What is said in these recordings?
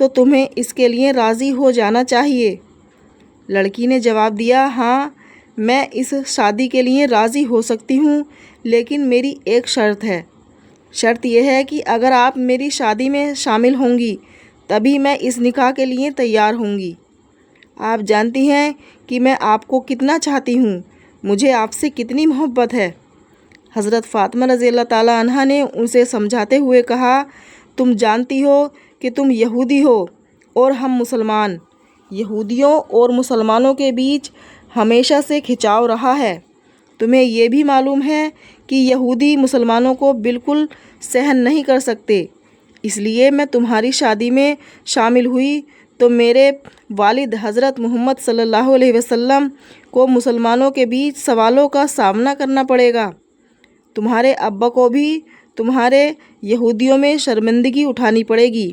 تو تمہیں اس کے لیے راضی ہو جانا چاہیے۔ لڑکی نے جواب دیا، ہاں میں اس شادی کے لیے راضی ہو سکتی ہوں، لیکن میری ایک شرط ہے۔ شرط یہ ہے کہ اگر آپ میری شادی میں شامل ہوں گی تبھی میں اس نکاح کے لیے تیار ہوں گی۔ آپ جانتی ہیں کہ میں آپ کو کتنا چاہتی ہوں، مجھے آپ سے کتنی محبت ہے۔ حضرت فاطمہ رضی اللہ تعالیٰ عنہا نے اسے سمجھاتے ہوئے کہا، تم جانتی ہو کہ تم یہودی ہو اور ہم مسلمان۔ یہودیوں اور مسلمانوں کے بیچ ہمیشہ سے کھنچاؤ رہا ہے۔ تمہیں یہ بھی معلوم ہے کہ یہودی مسلمانوں کو بالکل سہن نہیں کر سکتے، اس لیے میں تمہاری شادی میں شامل ہوئی تو میرے والد حضرت محمد صلی اللہ علیہ وسلم کو مسلمانوں کے بیچ سوالوں کا سامنا کرنا پڑے گا۔ تمہارے ابا کو بھی تمہارے یہودیوں میں شرمندگی اٹھانی پڑے گی،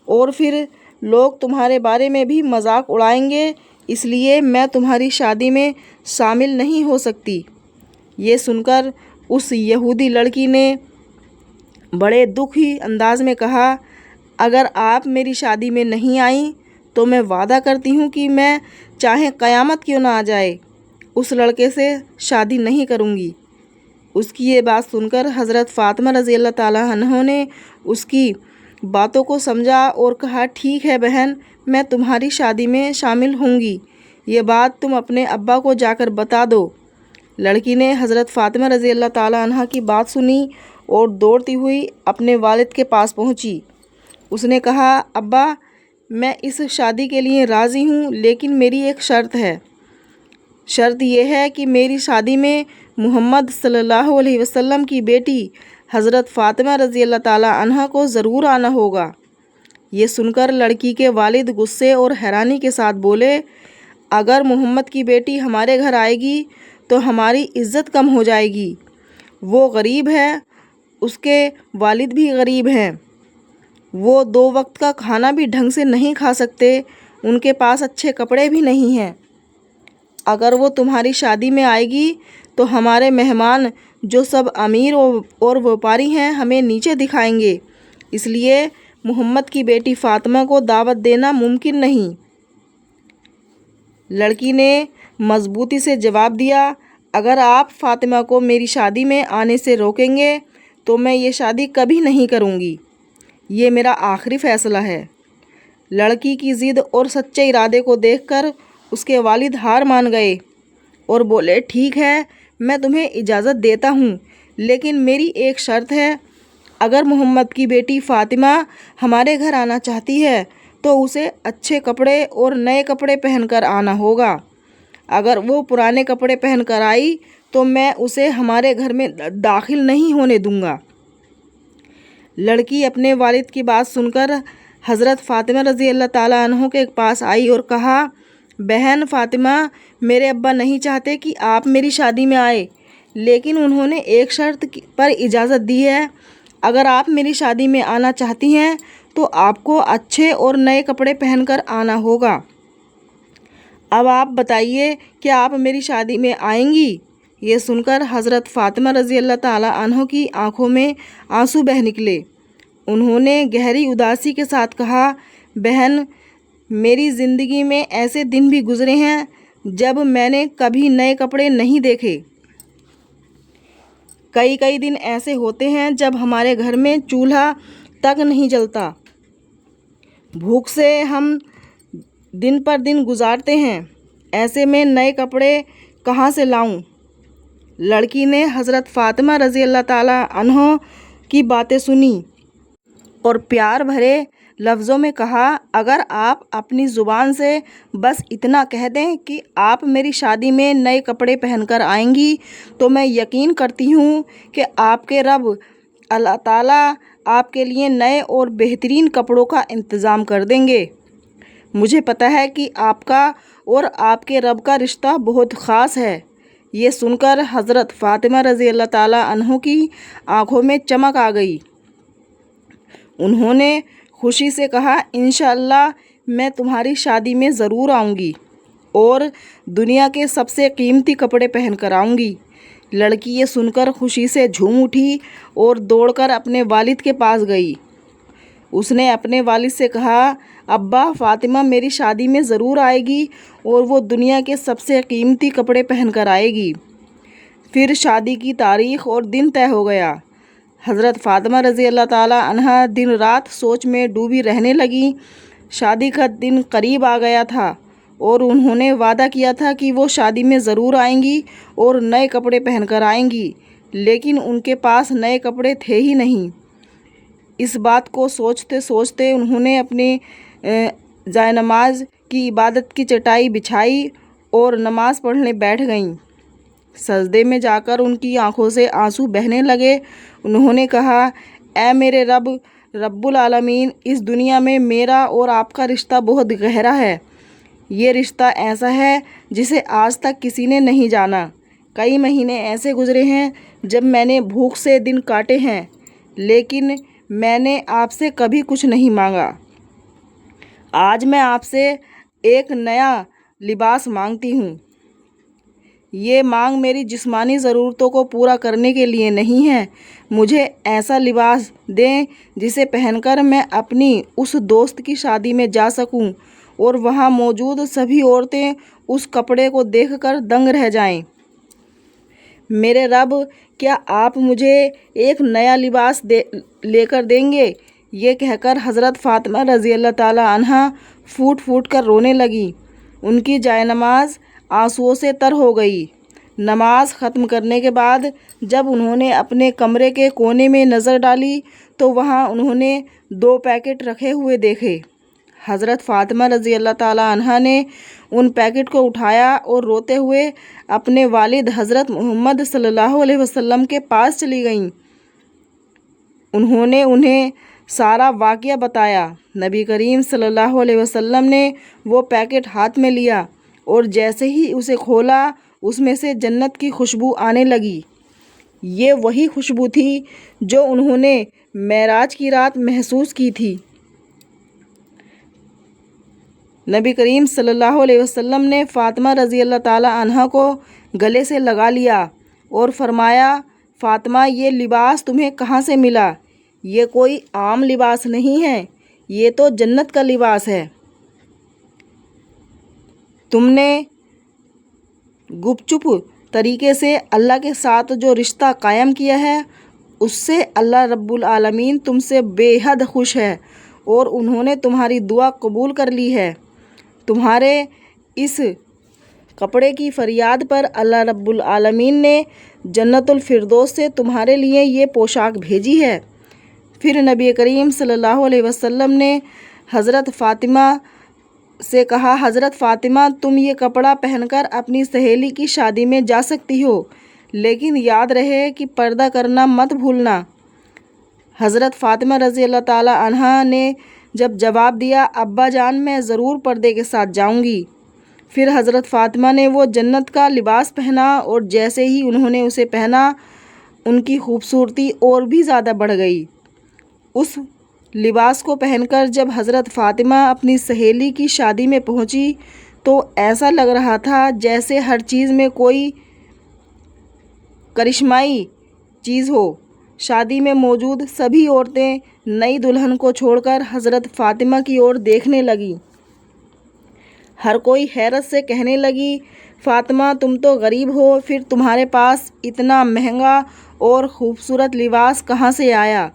اور پھر لوگ تمہارے بارے میں بھی مذاق اڑائیں گے، اس لیے میں تمہاری شادی میں شامل نہیں ہو سکتی۔ یہ سن کر اس یہودی لڑکی نے بڑے دکھی انداز میں کہا، اگر آپ میری شادی میں نہیں آئیں تو میں وعدہ کرتی ہوں کہ میں چاہے قیامت کیوں نہ آ جائے اس لڑکے سے شادی نہیں کروں گی۔ اس کی یہ بات سن کر حضرت فاطمہ رضی اللہ تعالیٰ عنہ نے اس کی باتوں کو سمجھا اور کہا، ٹھیک ہے بہن، میں تمہاری شادی میں شامل ہوں گی، یہ بات تم اپنے ابا کو جا کر بتا دو۔ لڑکی نے حضرت فاطمہ رضی اللہ تعالیٰ عنہ کی بات سنی اور دوڑتی ہوئی اپنے والد کے پاس پہنچی۔ اس نے کہا، ابا میں اس شادی کے لیے راضی ہوں، لیکن میری ایک شرط ہے۔ شرط یہ ہے کہ میری شادی میں محمد صلی اللہ علیہ وسلم کی بیٹی حضرت فاطمہ رضی اللہ تعالیٰ عنہ کو ضرور آنا ہوگا۔ یہ سن کر لڑکی کے والد غصے اور حیرانی کے ساتھ بولے، اگر محمد کی بیٹی ہمارے گھر آئے گی تو ہماری عزت کم ہو جائے گی۔ وہ غریب ہے، اس کے والد بھی غریب ہیں، وہ 2 وقت کا کھانا بھی ڈھنگ سے نہیں کھا سکتے، ان کے پاس اچھے کپڑے بھی نہیں ہیں۔ اگر وہ تمہاری شادی میں آئے گی تو ہمارے مہمان جو سب امیر اور ویپاری ہیں ہمیں نیچے دکھائیں گے، اس لیے محمد کی بیٹی فاطمہ کو دعوت دینا ممکن نہیں۔ لڑکی نے مضبوطی سے جواب دیا، اگر آپ فاطمہ کو میری شادی میں آنے سے روکیں گے تو میں یہ شادی کبھی نہیں کروں گی، یہ میرا آخری فیصلہ ہے۔ لڑکی کی ضد اور سچے ارادے کو دیکھ کر اس کے والد ہار مان گئے اور بولے، ٹھیک ہے میں تمہیں اجازت دیتا ہوں، لیکن میری ایک شرط ہے، اگر محمد کی بیٹی فاطمہ ہمارے گھر آنا چاہتی ہے تو اسے اچھے کپڑے اور نئے کپڑے پہن کر آنا ہوگا۔ اگر وہ پرانے کپڑے پہن کر آئی تو میں اسے ہمارے گھر میں داخل نہیں ہونے دوں گا۔ لڑکی اپنے والد کی بات سن کر حضرت فاطمہ رضی اللہ تعالیٰ عنہ کے پاس آئی اور کہا، بہن فاطمہ، میرے ابا نہیں چاہتے کہ آپ میری شادی میں آئے، لیکن انہوں نے ایک شرط پر اجازت دی ہے، اگر آپ میری شادی میں آنا چاہتی ہیں تو آپ کو اچھے اور نئے کپڑے پہن کر آنا ہوگا۔ اب آپ بتائیے کہ آپ میری شادی میں آئیں گی؟ یہ سن کر حضرت فاطمہ رضی اللہ تعالیٰ عنہ کی آنکھوں میں آنسو بہہ نکلے۔ انہوں نے گہری اداسی کے ساتھ کہا، بہن میری زندگی میں ایسے دن بھی گزرے ہیں جب میں نے کبھی نئے کپڑے نہیں دیکھے۔ کئی دن ایسے ہوتے ہیں جب ہمارے گھر میں چولہا تک نہیں جلتا، بھوک سے ہم دن پر دن گزارتے ہیں، ایسے میں نئے کپڑے کہاں سے لاؤں؟ لڑکی نے حضرت فاطمہ رضی اللہ تعالیٰ عنہ کی باتیں سنی اور پیار بھرے لفظوں میں کہا، اگر آپ اپنی زبان سے بس اتنا کہہ دیں کہ آپ میری شادی میں نئے کپڑے پہن کر آئیں گی تو میں یقین کرتی ہوں کہ آپ کے رب اللہ تعالیٰ آپ کے لیے نئے اور بہترین کپڑوں کا انتظام کر دیں گے۔ مجھے پتہ ہے کہ آپ کا اور آپ کے رب کا رشتہ بہت خاص ہے۔ یہ سن کر حضرت فاطمہ رضی اللہ تعالیٰ عنہ کی آنکھوں میں چمک آ گئی۔ انہوں نے خوشی سے کہا، انشاءاللہ میں تمہاری شادی میں ضرور آؤں گی اور دنیا کے سب سے قیمتی کپڑے پہن کر آؤں گی۔ لڑکی یہ سن کر خوشی سے جھوم اٹھی اور دوڑ کر اپنے والد کے پاس گئی۔ اس نے اپنے والد سے کہا، ابا، فاطمہ میری شادی میں ضرور آئے گی اور وہ دنیا کے سب سے قیمتی کپڑے پہن کر آئے گی۔ پھر شادی کی تاریخ اور دن طے ہو گیا۔ حضرت فاطمہ رضی اللہ تعالی عنہا دن رات سوچ میں ڈوبی رہنے لگیں۔ شادی کا دن قریب آ گیا تھا اور انہوں نے وعدہ کیا تھا کہ وہ شادی میں ضرور آئیں گی اور نئے کپڑے پہن کر آئیں گی، لیکن ان کے پاس نئے کپڑے تھے ہی نہیں۔ اس بات کو سوچتے سوچتے انہوں نے اپنی جائے نماز کی عبادت کی چٹائی بچھائی اور نماز پڑھنے بیٹھ گئیں۔ سجدے میں جا کر ان کی آنکھوں سے آنسو بہنے لگے۔ انہوں نے کہا، اے میرے رب العالمین، اس دنیا میں میرا اور آپ کا رشتہ بہت گہرا ہے۔ یہ رشتہ ایسا ہے جسے آج تک کسی نے نہیں جانا۔ کئی مہینے ایسے گزرے ہیں جب میں نے بھوک سے دن کاٹے ہیں، لیکن میں نے آپ سے کبھی کچھ نہیں مانگا۔ آج میں آپ سے ایک نیا لباس مانگتی ہوں۔ یہ مانگ میری جسمانی ضرورتوں کو پورا کرنے کے لیے نہیں ہے۔ مجھے ایسا لباس دیں جسے پہن کر میں اپنی اس دوست کی شادی میں جا سکوں اور وہاں موجود سبھی عورتیں اس کپڑے کو دیکھ کر دنگ رہ جائیں۔ میرے رب، کیا آپ مجھے ایک نیا لباس لے کر دیں گے؟ یہ کہہ کر حضرت فاطمہ رضی اللہ تعالی عنہا پھوٹ پھوٹ کر رونے لگی۔ ان کی جائے نماز آنسوؤں سے تر ہو گئی۔ نماز ختم کرنے کے بعد جب انہوں نے اپنے کمرے کے کونے میں نظر ڈالی تو وہاں انہوں نے 2 پیکٹ رکھے ہوئے دیکھے۔ حضرت فاطمہ رضی اللہ تعالی عنہا نے ان پیکٹ کو اٹھایا اور روتے ہوئے اپنے والد حضرت محمد صلی اللہ علیہ وسلم کے پاس چلی گئیں۔ انہوں نے انہیں سارا واقعہ بتایا۔ نبی کریم صلی اللہ علیہ وسلم نے وہ پیکٹ ہاتھ میں لیا اور جیسے ہی اسے کھولا اس میں سے جنت کی خوشبو آنے لگی۔ یہ وہی خوشبو تھی جو انہوں نے معراج کی رات محسوس کی تھی۔ نبی کریم صلی اللہ علیہ وسلم نے فاطمہ رضی اللہ تعالی عنہا کو گلے سے لگا لیا اور فرمایا، فاطمہ، یہ لباس تمہیں کہاں سے ملا؟ یہ کوئی عام لباس نہیں ہے، یہ تو جنت کا لباس ہے۔ تم نے گپ چپ طریقے سے اللہ کے ساتھ جو رشتہ قائم کیا ہے اس سے اللہ رب العالمین تم سے بے حد خوش ہے اور انہوں نے تمہاری دعا قبول کر لی ہے۔ تمہارے اس کپڑے کی فریاد پر اللہ رب العالمین نے جنت الفردوس سے تمہارے لیے یہ پوشاک بھیجی ہے۔ پھر نبی کریم صلی اللہ علیہ وسلم نے حضرت فاطمہ سے کہا، حضرت فاطمہ، تم یہ کپڑا پہن کر اپنی سہیلی کی شادی میں جا سکتی ہو، لیکن یاد رہے کہ پردہ کرنا مت بھولنا۔ حضرت فاطمہ رضی اللہ تعالی عنہا نے جب جواب دیا، ابا جان، میں ضرور پردے کے ساتھ جاؤں گی۔ پھر حضرت فاطمہ نے وہ جنت کا لباس پہنا اور جیسے ہی انہوں نے اسے پہنا ان کی خوبصورتی اور بھی زیادہ بڑھ گئی۔ اس لباس کو پہن کر جب حضرت فاطمہ اپنی سہیلی کی شادی میں پہنچی تو ایسا لگ رہا تھا جیسے ہر چیز میں کوئی کرشمائی چیز ہو۔ شادی میں موجود سبھی عورتیں نئی دلہن کو چھوڑ کر حضرت فاطمہ کی اور دیکھنے لگیں۔ ہر کوئی حیرت سے کہنے لگی، فاطمہ، تم تو غریب ہو، پھر تمہارے پاس اتنا مہنگا اور خوبصورت لباس کہاں سے آیا؟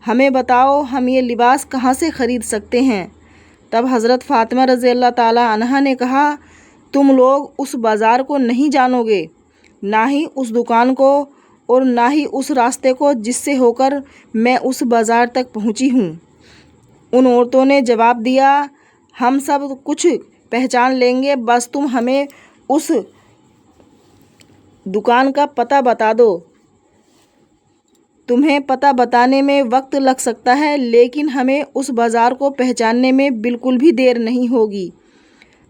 ہمیں بتاؤ، ہم یہ لباس کہاں سے خرید سکتے ہیں؟ تب حضرت فاطمہ رضی اللہ تعالی عنہا نے کہا، تم لوگ اس بازار کو نہیں جانو گے، نہ ہی اس دکان کو اور نہ ہی اس راستے کو جس سے ہو کر میں اس بازار تک پہنچی ہوں۔ ان عورتوں نے جواب دیا، ہم سب کچھ پہچان لیں گے، بس تم ہمیں اس دکان کا پتہ بتا دو۔ تمہیں پتہ بتانے میں وقت لگ سکتا ہے، لیکن ہمیں اس بازار کو پہچاننے میں بالکل بھی دیر نہیں ہوگی۔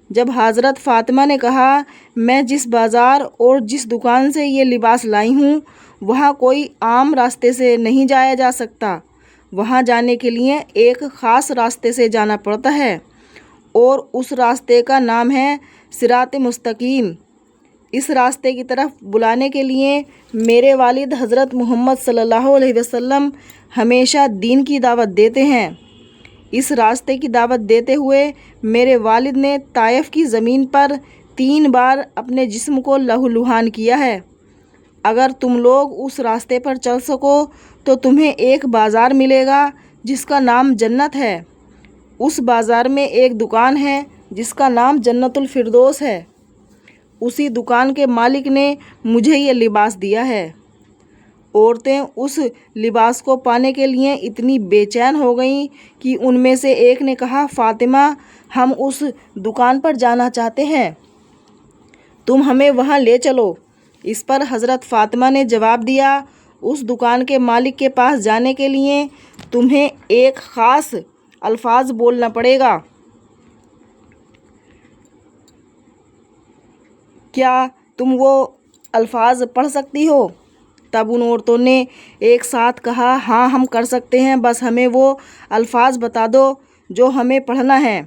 جب حضرت فاطمہ نے کہا، میں جس بازار اور جس دکان سے یہ لباس لائی ہوں وہاں کوئی عام راستے سے نہیں جایا جا سکتا، وہاں جانے کے لیے ایک خاص راستے سے جانا پڑتا ہے اور اس راستے کا نام ہے صراط مستقیم۔ اس راستے کی طرف بلانے کے لیے میرے والد حضرت محمد صلی اللہ علیہ وسلم ہمیشہ دین کی دعوت دیتے ہیں۔ اس راستے کی دعوت دیتے ہوئے میرے والد نے طائف کی زمین پر 3 بار اپنے جسم کو لہولہان کیا ہے۔ اگر تم لوگ اس راستے پر چل سکو تو تمہیں ایک بازار ملے گا جس کا نام جنت ہے۔ اس بازار میں ایک دکان ہے جس کا نام جنت الفردوس ہے۔ اسی دکان کے مالک نے مجھے یہ لباس دیا ہے۔ عورتیں اس لباس کو پانے کے لیے اتنی بے چین ہو گئیں کہ ان میں سے ایک نے کہا، فاطمہ، ہم اس دکان پر جانا چاہتے ہیں، تم ہمیں وہاں لے چلو۔ اس پر حضرت فاطمہ نے جواب دیا، اس دکان کے مالک کے پاس جانے کے لیے تمہیں ایک خاص الفاظ بولنا پڑے گا۔ کیا تم وہ الفاظ پڑھ سکتی ہو؟ تب ان عورتوں نے ایک ساتھ کہا، ہاں ہم کر سکتے ہیں، بس ہمیں وہ الفاظ بتا دو جو ہمیں پڑھنا ہے۔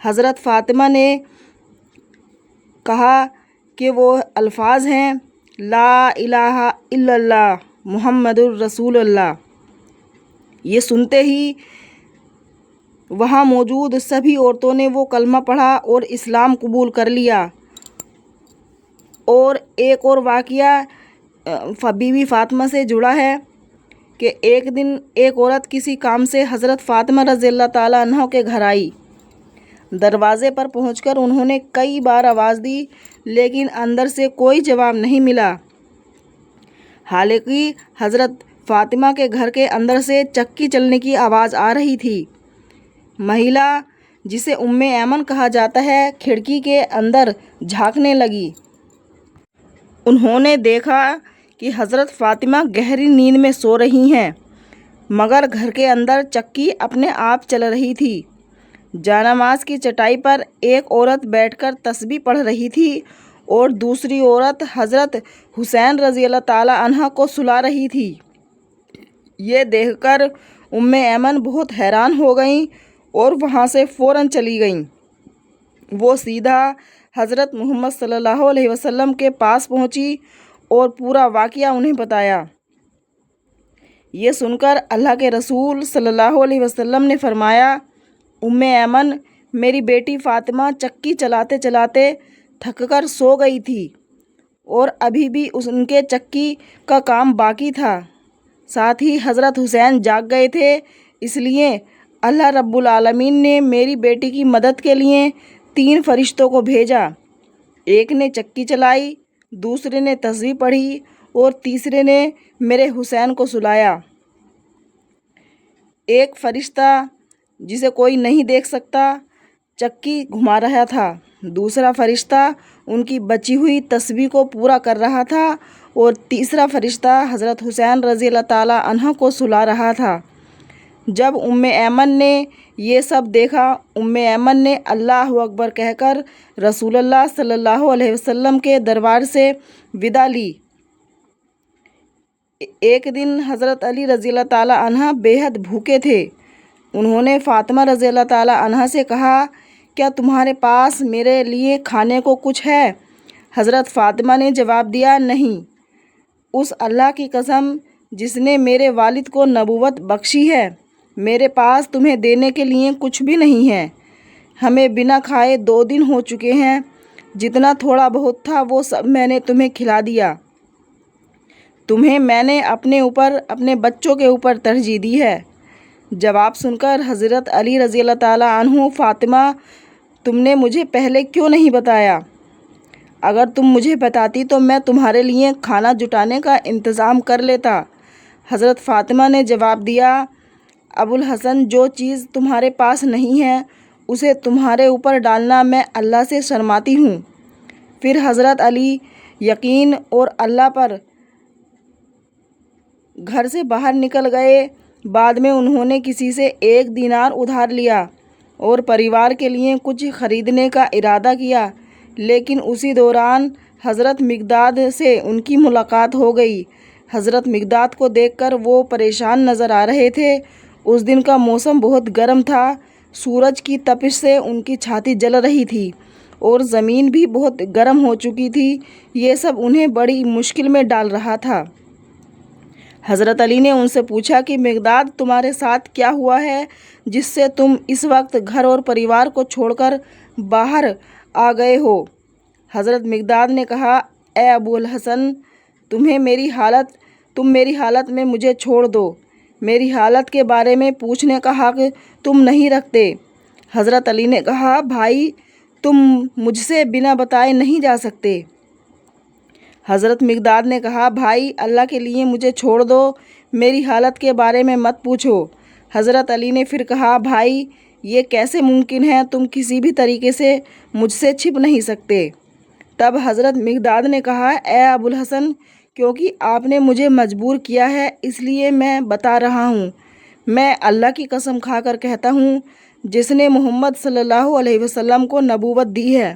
حضرت فاطمہ نے کہا کہ وہ الفاظ ہیں، لا الہ الا اللہ محمد الرسول اللہ۔ یہ سنتے ہی وہاں موجود سبھی عورتوں نے وہ کلمہ پڑھا اور اسلام قبول کر لیا۔ اور ایک اور واقعہ بی بی فاطمہ سے جڑا ہے کہ ایک دن ایک عورت کسی کام سے حضرت فاطمہ رضی اللہ تعالیٰ عنہ کے گھر آئی۔ دروازے پر پہنچ کر انہوں نے کئی بار آواز دی لیکن اندر سے کوئی جواب نہیں ملا۔ حالانکہ حضرت فاطمہ کے گھر کے اندر سے چکی چلنے کی آواز آ رہی تھی۔ مہیلا جسے ایمن کہا جاتا ہے کھڑکی کے اندر جھانکنے لگی۔ انہوں نے دیکھا کہ حضرت فاطمہ گہری نیند میں سو رہی ہیں مگر گھر کے اندر چکی اپنے آپ چل رہی تھی۔ جانماز کی چٹائی پر ایک عورت بیٹھ کر تسبیح پڑھ رہی تھی اور دوسری عورت حضرت حسین رضی اللہ تعالیٰ عنہ کو سلا رہی تھی۔ یہ دیکھ کر ایمن بہت حیران ہو گئیں اور وہاں سے فوراً چلی گئیں۔ وہ سیدھا حضرت محمد صلی اللہ علیہ وسلم کے پاس پہنچی اور پورا واقعہ انہیں بتایا۔ یہ سن کر اللہ کے رسول صلی اللہ علیہ وسلم نے فرمایا، ایمن، میری بیٹی فاطمہ چکی چلاتے چلاتے تھک کر سو گئی تھی اور ابھی بھی ان کے چکی کا کام باقی تھا، ساتھ ہی حضرت حسین جاگ گئے تھے، اس لیے اللہ رب العالمین نے میری بیٹی کی مدد کے لیے 3 فرشتوں کو بھیجا۔ ایک نے چکی چلائی، دوسرے نے تسبیح پڑھی اور تیسرے نے میرے حسین کو سلایا۔ ایک فرشتہ جسے کوئی نہیں دیکھ سکتا چکی گھما رہا تھا، دوسرا فرشتہ ان کی بچی ہوئی تسبیح کو پورا کر رہا تھا اور تیسرا فرشتہ حضرت حسین رضی اللہ تعالیٰ عنہ کو سلا رہا تھا۔ جب ایمن نے یہ سب دیکھا، ایمن نے اللہ اکبر کہہ کر رسول اللہ صلی اللہ علیہ وسلم کے دربار سے ودا لی۔ ایک دن حضرت علی رضی اللہ تعالیٰ عنہ بے حد بھوکے تھے۔ انہوں نے فاطمہ رضی اللہ تعالیٰ عنہ سے کہا، کیا تمہارے پاس میرے لیے کھانے کو کچھ ہے؟ حضرت فاطمہ نے جواب دیا، نہیں، اس اللہ کی قسم جس نے میرے والد کو نبوت بخشی ہے، میرے پاس تمہیں دینے کے لیے کچھ بھی نہیں ہے۔ ہمیں بنا کھائے 2 دن ہو چکے ہیں، جتنا تھوڑا بہت تھا وہ سب میں نے تمہیں کھلا دیا۔ تمہیں میں نے اپنے اوپر، اپنے بچوں کے اوپر ترجیح دی ہے۔ جواب سن کر حضرت علی رضی اللہ تعالیٰ عنہ، فاطمہ، تم نے مجھے پہلے کیوں نہیں بتایا؟ اگر تم مجھے بتاتی تو میں تمہارے لیے کھانا جٹانے کا انتظام کر لیتا۔ حضرت فاطمہ نے جواب دیا، ابوالحسن، جو چیز تمہارے پاس نہیں ہے اسے تمہارے اوپر ڈالنا میں اللہ سے شرماتی ہوں۔ پھر حضرت علی یقین اور اللہ پر گھر سے باہر نکل گئے۔ بعد میں انہوں نے کسی سے 1 دینار ادھار لیا اور پریوار کے لیے کچھ خریدنے کا ارادہ کیا، لیکن اسی دوران حضرت مقداد سے ان کی ملاقات ہو گئی۔ حضرت مقداد کو دیکھ کر وہ پریشان نظر آ رہے تھے۔ اس دن کا موسم بہت گرم تھا، سورج کی تپش سے ان کی چھاتی جل رہی تھی اور زمین بھی بہت گرم ہو چکی تھی۔ یہ سب انہیں بڑی مشکل میں ڈال رہا تھا۔ حضرت علی نے ان سے پوچھا کہ مقداد تمہارے ساتھ کیا ہوا ہے جس سے تم اس وقت گھر اور پریوار کو چھوڑ کر باہر آ گئے ہو؟ حضرت مقداد نے کہا اے ابو الحسن تم میری حالت میں مجھے چھوڑ دو، میری حالت کے بارے میں پوچھنے کا حق تم نہیں رکھتے۔ حضرت علی نے کہا بھائی تم مجھ سے بنا بتائے نہیں جا سکتے۔ حضرت مقداد نے کہا بھائی اللہ کے لیے مجھے چھوڑ دو، میری حالت کے بارے میں مت پوچھو۔ حضرت علی نے پھر کہا بھائی یہ کیسے ممکن ہے، تم کسی بھی طریقے سے مجھ سے چھپ نہیں سکتے۔ تب حضرت مقداد نے کہا اے ابو الحسن کیونکہ آپ نے مجھے مجبور کیا ہے اس لیے میں بتا رہا ہوں، میں اللہ کی قسم کھا کر کہتا ہوں جس نے محمد صلی اللہ علیہ وسلم کو نبوت دی ہے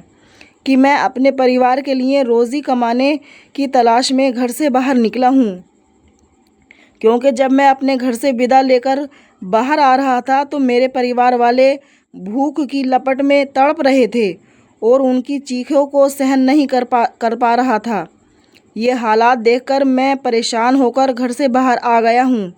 کہ میں اپنے پریوار کے لیے روزی کمانے کی تلاش میں گھر سے باہر نکلا ہوں، کیونکہ جب میں اپنے گھر سے بدا لے کر باہر آ رہا تھا تو میرے پریوار والے بھوک کی لپٹ میں تڑپ رہے تھے اور ان کی چیخوں کو سہن نہیں کر پا رہا تھا۔ یہ حالات دیکھ کر میں پریشان ہو کر گھر سے باہر آ گیا ہوں،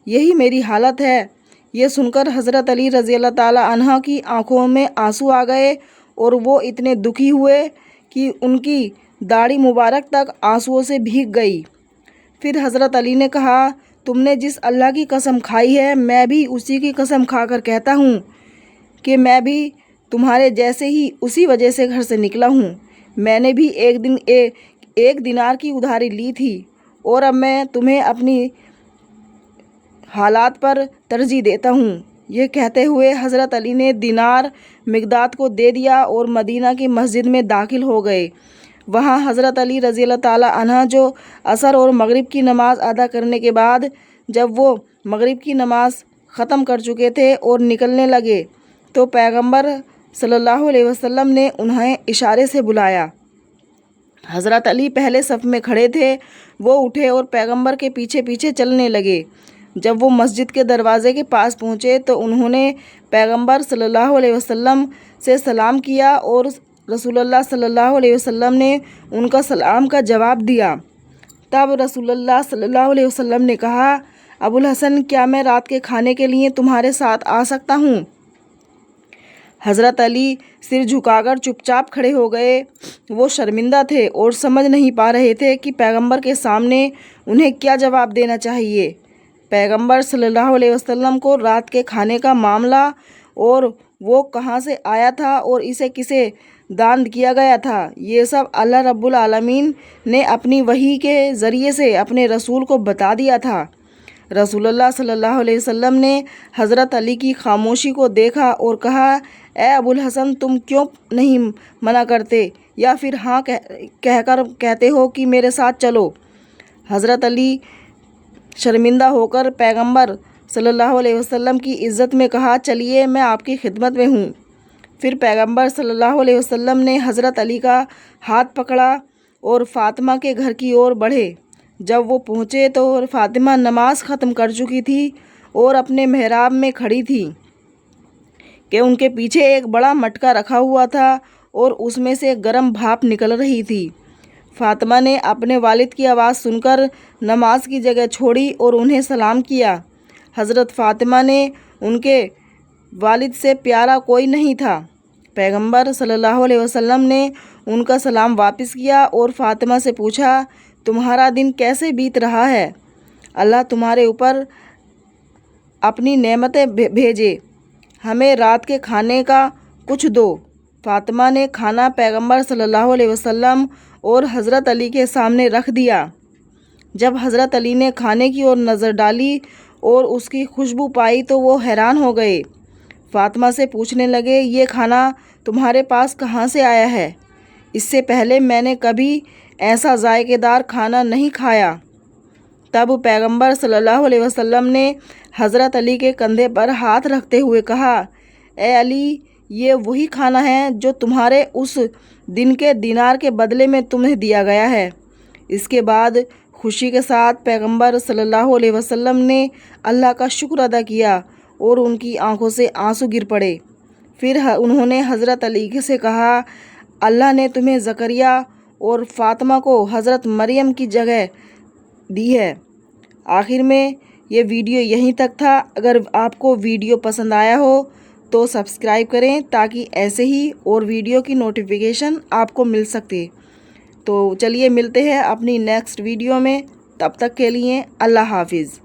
یہی میری حالت ہے۔ یہ سن کر حضرت علی رضی اللہ تعالی عنہ کی آنکھوں میں آنسو آ گئے اور وہ اتنے دکھی ہوئے کہ ان کی داڑھی مبارک تک آنسوؤں سے بھیگ گئی۔ پھر حضرت علی نے کہا تم نے جس اللہ کی قسم کھائی ہے میں بھی اسی کی قسم کھا کر کہتا ہوں کہ میں بھی تمہارے جیسے ہی اسی وجہ سے گھر سے نکلا ہوں۔ میں نے بھی ایک دینار کی ادھاری لی تھی اور اب میں تمہیں اپنی حالات پر ترجیح دیتا ہوں۔ یہ کہتے ہوئے حضرت علی نے دینار مقداد کو دے دیا اور مدینہ کی مسجد میں داخل ہو گئے۔ وہاں حضرت علی رضی اللہ تعالی عنہ جو عصر اور مغرب کی نماز ادا کرنے کے بعد جب وہ مغرب کی نماز ختم کر چکے تھے اور نکلنے لگے تو پیغمبر صلی اللہ علیہ وسلم نے انہیں اشارے سے بلایا۔ حضرت علی پہلے صف میں کھڑے تھے، وہ اٹھے اور پیغمبر کے پیچھے پیچھے چلنے لگے۔ جب وہ مسجد کے دروازے کے پاس پہنچے تو انہوں نے پیغمبر صلی اللہ علیہ وسلم سے سلام کیا اور رسول اللہ صلی اللہ علیہ وسلم نے ان کا سلام کا جواب دیا۔ تب رسول اللہ صلی اللہ علیہ وسلم نے کہا ابو الحسن کیا میں رات کے کھانے کے لیے تمہارے ساتھ آ سکتا ہوں؟ حضرت علی سر جھکا کر چپ چاپ کھڑے ہو گئے، وہ شرمندہ تھے اور سمجھ نہیں پا رہے تھے کہ پیغمبر کے سامنے انہیں کیا جواب دینا چاہیے۔ پیغمبر صلی اللہ علیہ وسلم کو رات کے کھانے کا معاملہ اور وہ کہاں سے آیا تھا اور اسے کسے داند کیا گیا تھا یہ سب اللہ رب العالمین نے اپنی وحی کے ذریعے سے اپنے رسول کو بتا دیا تھا۔ رسول اللہ صلی اللہ علیہ وسلم نے حضرت علی کی خاموشی کو دیکھا اور کہا اے ابو الحسن تم کیوں نہیں منع کرتے یا پھر ہاں کہہ کر کہتے ہو کہ میرے ساتھ چلو؟ حضرت علی شرمندہ ہو کر پیغمبر صلی اللہ علیہ وسلم کی عزت میں کہا چلیے میں آپ کی خدمت میں ہوں۔ پھر پیغمبر صلی اللہ علیہ وسلم نے حضرت علی کا ہاتھ پکڑا اور فاطمہ کے گھر کی اور بڑھے۔ جب وہ پہنچے تو فاطمہ نماز ختم کر چکی تھی اور اپنے محراب میں کھڑی تھی کہ ان کے پیچھے ایک بڑا مٹکا رکھا ہوا تھا اور اس میں سے گرم بھاپ نکل رہی تھی۔ فاطمہ نے اپنے والد کی آواز سن کر نماز کی جگہ چھوڑی اور انہیں سلام کیا۔ حضرت فاطمہ نے ان کے والد سے پیارا کوئی نہیں تھا۔ پیغمبر صلی اللہ علیہ وسلم نے ان کا سلام واپس کیا اور فاطمہ سے پوچھا تمہارا دن کیسے بیت رہا ہے؟ اللہ تمہارے اوپر اپنی نعمتیں بھیجے، ہمیں رات کے کھانے کا کچھ دو۔ فاطمہ نے کھانا پیغمبر صلی اللہ علیہ وسلم اور حضرت علی کے سامنے رکھ دیا۔ جب حضرت علی نے کھانے کی اور نظر ڈالی اور اس کی خوشبو پائی تو وہ حیران ہو گئے۔ فاطمہ سے پوچھنے لگے یہ کھانا تمہارے پاس کہاں سے آیا ہے؟ اس سے پہلے میں نے کبھی ایسا ذائقے دار کھانا نہیں کھایا۔ تب پیغمبر صلی اللہ علیہ وسلم نے حضرت علی کے کندھے پر ہاتھ رکھتے ہوئے کہا اے علی یہ وہی کھانا ہے جو تمہارے اس دن کے دینار کے بدلے میں تمہیں دیا گیا ہے۔ اس کے بعد خوشی کے ساتھ پیغمبر صلی اللہ علیہ وسلم نے اللہ کا شکر ادا کیا اور ان کی آنکھوں سے آنسو گر پڑے۔ پھر انہوں نے حضرت علی سے کہا اللہ نے تمہیں زکریا اور فاطمہ کو حضرت مریم کی جگہ دی ہے، آخر میں یہ ویڈیو یہیں تک تھا۔ اگر آپ کو ویڈیو پسند آیا ہو تو سبسکرائب کریں تاکہ ایسے ہی اور ویڈیو کی نوٹیفیکیشن آپ کو مل سکتے۔ تو چلیے ملتے ہیں اپنی نیکسٹ ویڈیو میں، تب تک کے لیے اللہ حافظ۔